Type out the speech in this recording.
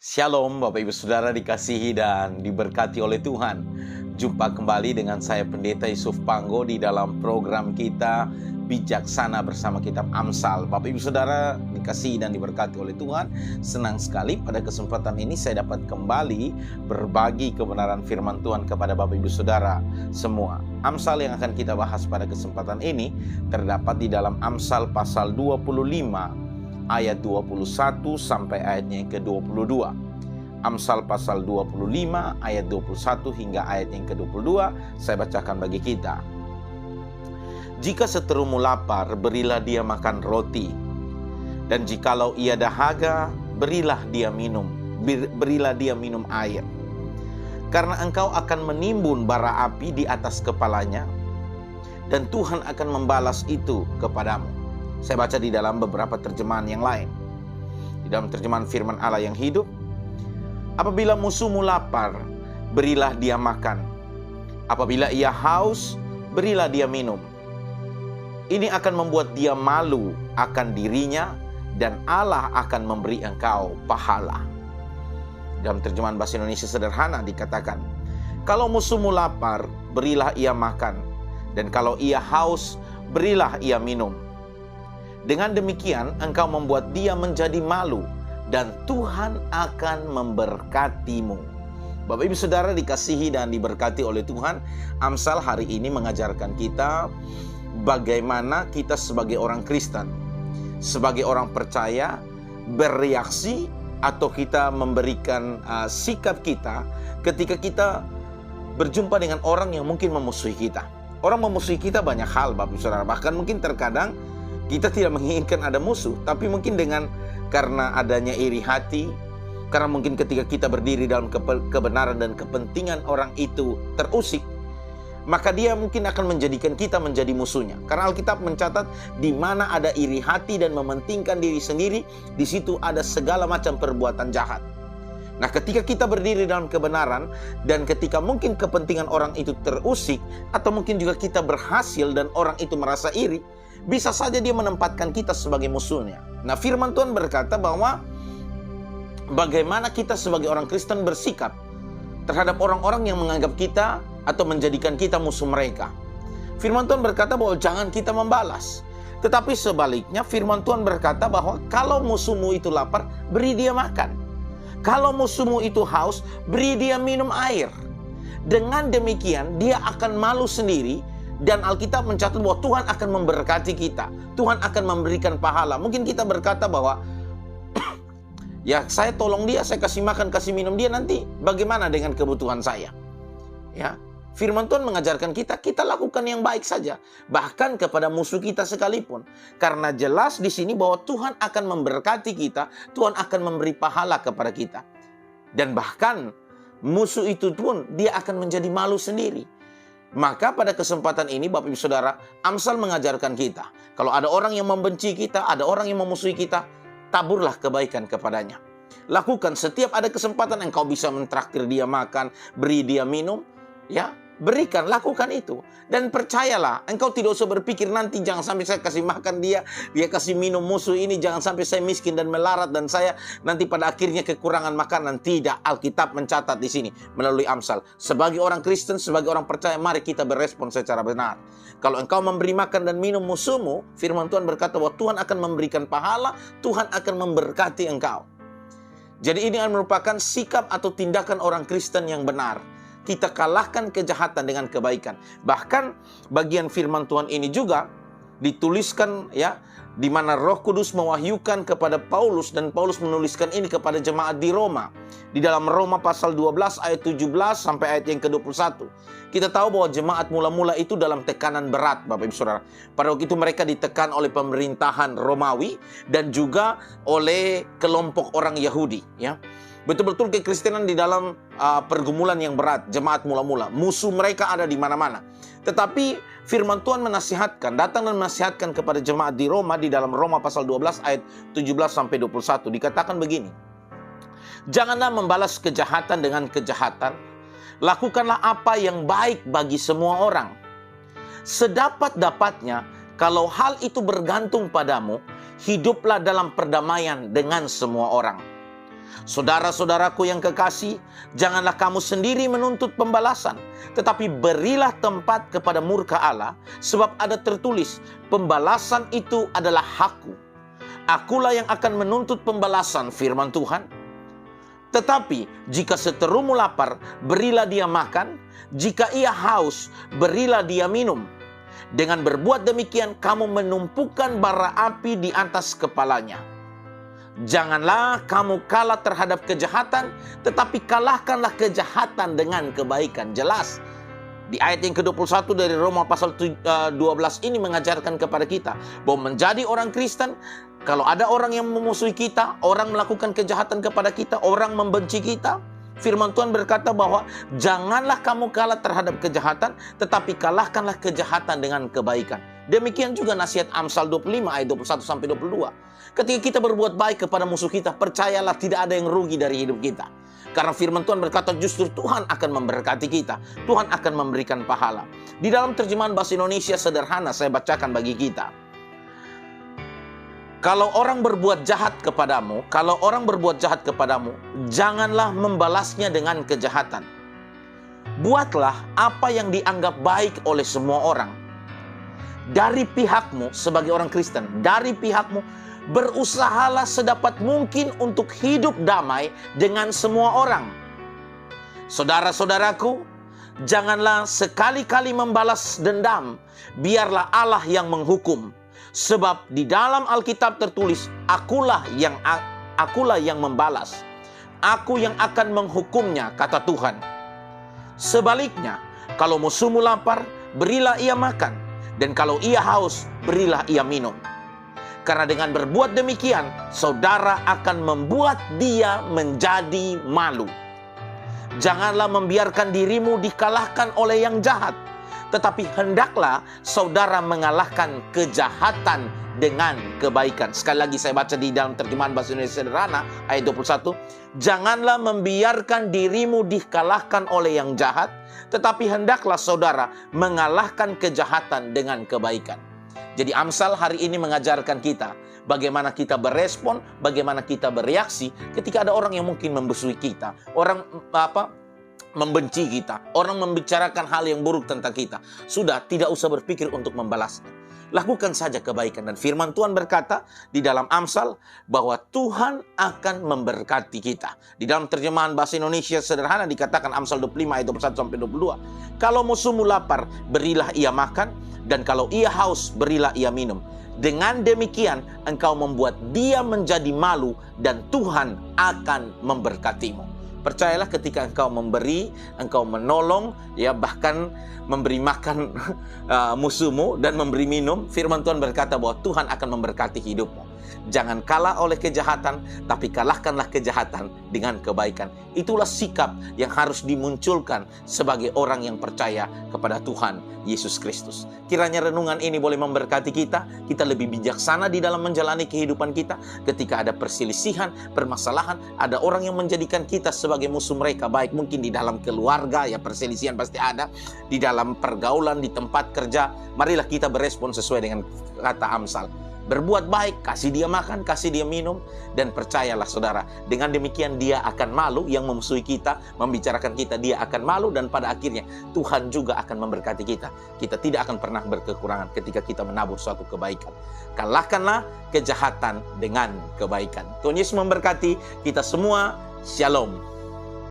Shalom Bapak Ibu Saudara dikasihi dan diberkati oleh Tuhan. Jumpa kembali dengan saya Pendeta Yusuf Panggo di dalam program kita Bijaksana bersama Kitab Amsal. Bapak Ibu Saudara dikasihi dan diberkati oleh Tuhan. Senang sekali pada kesempatan ini saya dapat kembali berbagi kebenaran firman Tuhan kepada Bapak Ibu Saudara semua. Amsal yang akan kita bahas pada kesempatan ini terdapat di dalam Amsal pasal 25 ayat 21 sampai ayatnya yang ke-22. Amsal pasal 25 ayat 21 hingga ayat yang ke-22 saya bacakan bagi kita. Jika seterumu lapar, berilah dia makan roti. Dan jikalau ia dahaga, berilah dia minum air. Karena engkau akan menimbun bara api di atas kepalanya, dan Tuhan akan membalas itu kepadamu. Saya baca di dalam beberapa terjemahan yang lain. Di dalam terjemahan firman Allah yang hidup, apabila musuhmu lapar, berilah dia makan. Apabila ia haus, berilah dia minum. Ini akan membuat dia malu akan dirinya, dan Allah akan memberi engkau pahala. Dalam terjemahan bahasa Indonesia sederhana dikatakan, kalau musuhmu lapar, berilah ia makan. Dan kalau ia haus, berilah ia minum. Dengan demikian, engkau membuat dia menjadi malu, dan Tuhan akan memberkatimu. Bapak Ibu Saudara dikasihi dan diberkati oleh Tuhan, Amsal hari ini mengajarkan kita bagaimana kita sebagai orang Kristen, sebagai orang percaya, bereaksi atau kita memberikan sikap kita ketika kita berjumpa dengan orang yang mungkin memusuhi kita. Orang memusuhi kita banyak hal, Bapak Ibu Saudara. Bahkan mungkin terkadang kita tidak menginginkan ada musuh, tapi mungkin karena adanya iri hati, karena mungkin ketika kita berdiri dalam kebenaran dan kepentingan orang itu terusik, maka dia mungkin akan menjadikan kita menjadi musuhnya. Karena Alkitab mencatat di mana ada iri hati dan mementingkan diri sendiri, di situ ada segala macam perbuatan jahat. Nah, ketika kita berdiri dalam kebenaran dan ketika mungkin kepentingan orang itu terusik, atau mungkin juga kita berhasil dan orang itu merasa iri, bisa saja dia menempatkan kita sebagai musuhnya. Nah, firman Tuhan berkata bahwa bagaimana kita sebagai orang Kristen bersikap terhadap orang-orang yang menganggap kita atau menjadikan kita musuh mereka. Firman Tuhan berkata bahwa jangan kita membalas. Tetapi sebaliknya firman Tuhan berkata bahwa kalau musuhmu itu lapar, beri dia makan. Kalau musuhmu itu haus, beri dia minum air. Dengan demikian dia akan malu sendiri. Dan Alkitab mencatat bahwa Tuhan akan memberkati kita. Tuhan akan memberikan pahala. Mungkin kita berkata bahwa ya saya tolong dia, saya kasih makan, kasih minum dia, nanti bagaimana dengan kebutuhan saya? Ya, firman Tuhan mengajarkan kita lakukan yang baik saja, bahkan kepada musuh kita sekalipun. Karena jelas di sini bahwa Tuhan akan memberkati kita, Tuhan akan memberi pahala kepada kita. Dan bahkan musuh itu pun dia akan menjadi malu sendiri. Maka pada kesempatan ini Bapak Ibu Saudara, Amsal mengajarkan kita, kalau ada orang yang membenci kita, ada orang yang memusuhi kita, taburlah kebaikan kepadanya. Lakukan setiap ada kesempatan engkau bisa mentraktir dia makan, beri dia minum, ya, berikan, lakukan itu. Dan percayalah, engkau tidak usah berpikir nanti jangan sampai saya kasih makan dia kasih minum musuh ini, jangan sampai saya miskin dan melarat dan saya nanti pada akhirnya kekurangan makanan. Tidak, Alkitab mencatat di sini melalui Amsal. Sebagai orang Kristen, sebagai orang percaya, mari kita berespon secara benar. Kalau engkau memberi makan dan minum musuhmu, firman Tuhan berkata bahwa Tuhan akan memberikan pahala, Tuhan akan memberkati engkau. Jadi ini merupakan sikap atau tindakan orang Kristen yang benar. Kita kalahkan kejahatan dengan kebaikan. Bahkan bagian firman Tuhan ini juga dituliskan ya, di mana Roh Kudus mewahyukan kepada Paulus, dan Paulus menuliskan ini kepada jemaat di Roma. Di dalam Roma pasal 12 ayat 17 sampai ayat yang ke-21. Kita tahu bahwa jemaat mula-mula itu dalam tekanan berat, Bapak Ibu Saudara. Pada waktu itu mereka ditekan oleh pemerintahan Romawi dan juga oleh kelompok orang Yahudi, ya. Betul-betul kekristenan di dalam pergumulan yang berat, jemaat mula-mula. Musuh mereka ada di mana-mana. Tetapi firman Tuhan menasihatkan, datang dan menasihatkan kepada jemaat di Roma, di dalam Roma pasal 12 ayat 17 sampai 21. Dikatakan begini, janganlah membalas kejahatan dengan kejahatan. Lakukanlah apa yang baik bagi semua orang. Sedapat-dapatnya, kalau hal itu bergantung padamu, hiduplah dalam perdamaian dengan semua orang. Saudara-saudaraku yang kekasih, janganlah kamu sendiri menuntut pembalasan, tetapi berilah tempat kepada murka Allah, sebab ada tertulis, pembalasan itu adalah hakku. Akulah yang akan menuntut pembalasan, firman Tuhan. Tetapi jika seterumu lapar, berilah dia makan. Jika ia haus, berilah dia minum. Dengan berbuat demikian, kamu menumpukan bara api di atas kepalanya. Janganlah kamu kalah terhadap kejahatan, tetapi kalahkanlah kejahatan dengan kebaikan. Jelas, di ayat yang ke-21 dari Roma pasal 12 ini mengajarkan kepada kita bahwa menjadi orang Kristen, kalau ada orang yang memusuhi kita, orang melakukan kejahatan kepada kita, orang membenci kita, firman Tuhan berkata bahwa janganlah kamu kalah terhadap kejahatan, tetapi kalahkanlah kejahatan dengan kebaikan. Demikian juga nasihat Amsal 25 ayat 21-22. Ketika kita berbuat baik kepada musuh kita, percayalah tidak ada yang rugi dari hidup kita. Karena firman Tuhan berkata justru Tuhan akan memberkati kita. Tuhan akan memberikan pahala. Di dalam terjemahan bahasa Indonesia sederhana saya bacakan bagi kita. Kalau orang berbuat jahat kepadamu, janganlah membalasnya dengan kejahatan. Buatlah apa yang dianggap baik oleh semua orang. Dari pihakmu sebagai orang Kristen, dari pihakmu, berusahalah sedapat mungkin untuk hidup damai dengan semua orang. Saudara-saudaraku, janganlah sekali-kali membalas dendam, biarlah Allah yang menghukum. Sebab di dalam Alkitab tertulis, akulah yang membalas. Aku yang akan menghukumnya, kata Tuhan. Sebaliknya, kalau musuhmu lapar, berilah ia makan. Dan kalau ia haus, berilah ia minum. Karena dengan berbuat demikian, saudara akan membuat dia menjadi malu. Janganlah membiarkan dirimu dikalahkan oleh yang jahat, tetapi hendaklah saudara mengalahkan kejahatan dengan kebaikan. Sekali lagi saya baca di dalam terjemahan bahasa Indonesia sederhana, ayat 21. Janganlah membiarkan dirimu dikalahkan oleh yang jahat, tetapi hendaklah saudara mengalahkan kejahatan dengan kebaikan. Jadi Amsal hari ini mengajarkan kita bagaimana kita berespon, bagaimana kita bereaksi ketika ada orang yang mungkin membusuhi kita, orang membenci kita, orang membicarakan hal yang buruk tentang kita. Sudah, tidak usah berpikir untuk membalasnya. Lakukan saja kebaikan. Dan firman Tuhan berkata di dalam Amsal bahwa Tuhan akan memberkati kita. Di dalam terjemahan bahasa Indonesia sederhana dikatakan Amsal 25 ayat 21-22. Kalau musuhmu lapar, berilah ia makan. Dan kalau ia haus, berilah ia minum. Dengan demikian, engkau membuat dia menjadi malu dan Tuhan akan memberkatimu. Percayalah ketika engkau memberi, engkau menolong, ya bahkan memberi makan musuhmu dan memberi minum, firman Tuhan berkata bahwa Tuhan akan memberkati hidupmu. Jangan kalah oleh kejahatan, tapi kalahkanlah kejahatan dengan kebaikan. Itulah sikap yang harus dimunculkan sebagai orang yang percaya kepada Tuhan Yesus Kristus. Kiranya renungan ini boleh memberkati kita. Kita lebih bijaksana di dalam menjalani kehidupan kita. Ketika ada perselisihan, permasalahan, ada orang yang menjadikan kita sebagai musuh mereka. Baik mungkin di dalam keluarga, ya perselisihan pasti ada. Di dalam pergaulan, di tempat kerja. Marilah kita berespon sesuai dengan kata Amsal. Berbuat baik, kasih dia makan, kasih dia minum, dan percayalah saudara, dengan demikian dia akan malu. Yang memusuhi kita, membicarakan kita, dia akan malu, dan pada akhirnya Tuhan juga akan memberkati kita. Kita tidak akan pernah berkekurangan ketika kita menabur suatu kebaikan. Kalahkanlah kejahatan dengan kebaikan. Tuhan Yesus memberkati kita semua. Shalom.